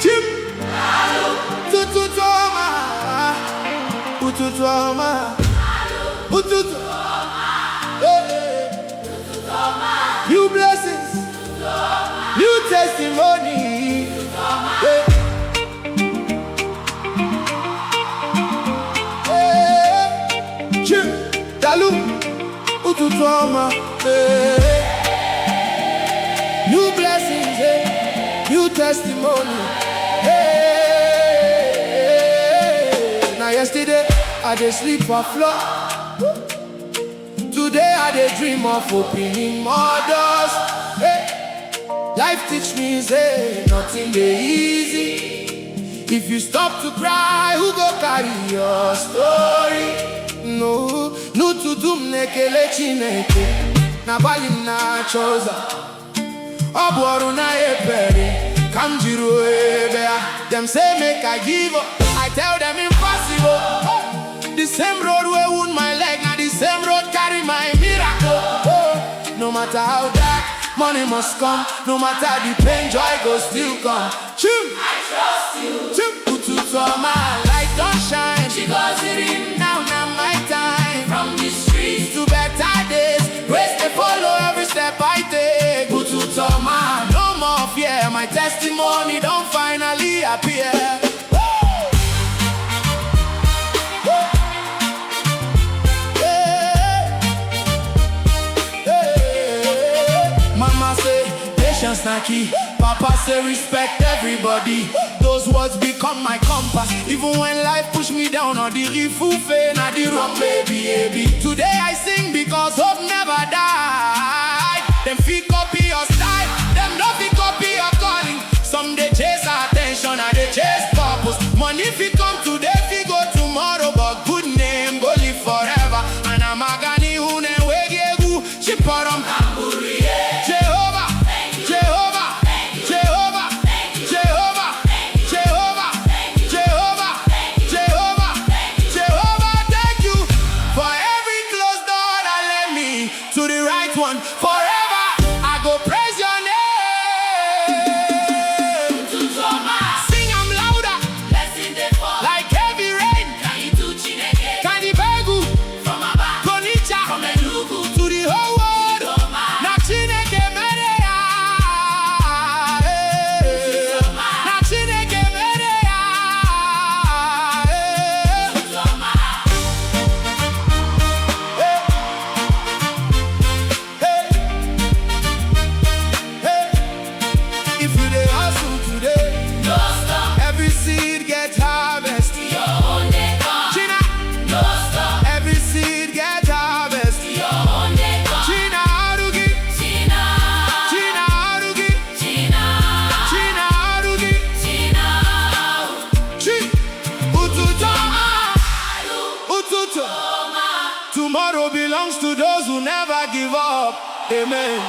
Chip. Tututoma. Ututoma. Ututoma. New blessings. New testimony. Chip. Dalu. Ututoma. New blessings, new testimony. Now yesterday I dey sleep for floor. Today I dey dream of opening more doors. Life teach me say nothing dey easy. If you stop to cry, who go carry your story? No to doom nekele chineke. Na balim na choza. Oboru na epere, kamjiru ebea. Them say make I give up, I tell them impossible. The same road where wound my leg, now the same road carry my miracle. No matter how dark, money must come. No matter the pain, joy go still come. Chim, I trust you. Chim, Ututoma, light don't shine. She goes in now my time. From the streets to better days, grace they follow every step I take. Ututoma, no more fear. My testimony don't finally appear. Mama say patience na key. Papa say respect everybody. Those words become my compass. Even when life push me down on the rifufe na the wrong baby. Today I sing because hope never died. Them fit copy your style, them no fit copy your calling. Some they chase attention and they chase purpose. Money fit come today, fit go tomorrow, but good name go live forever. And I'm a gani hune wegegu chiparam. Jehovah, Jehovah, Jehovah, Jehovah, Jehovah, Jehovah, Jehovah, Jehovah, thank you for every closed door that led me to the right one. Forever I go praise your name. Sing 'em louder, like heavy rain. Kanibegu, Konicha, to the whole world. Na Chineke mere ya. Na Chineke mere ya. If you dey hustle today, every seed get harvest. China, every seed get harvest. China arugi, China arugi, China arugi. Chi, Ututoma, Ututoma. Tomorrow belongs to those who never give up. Amen.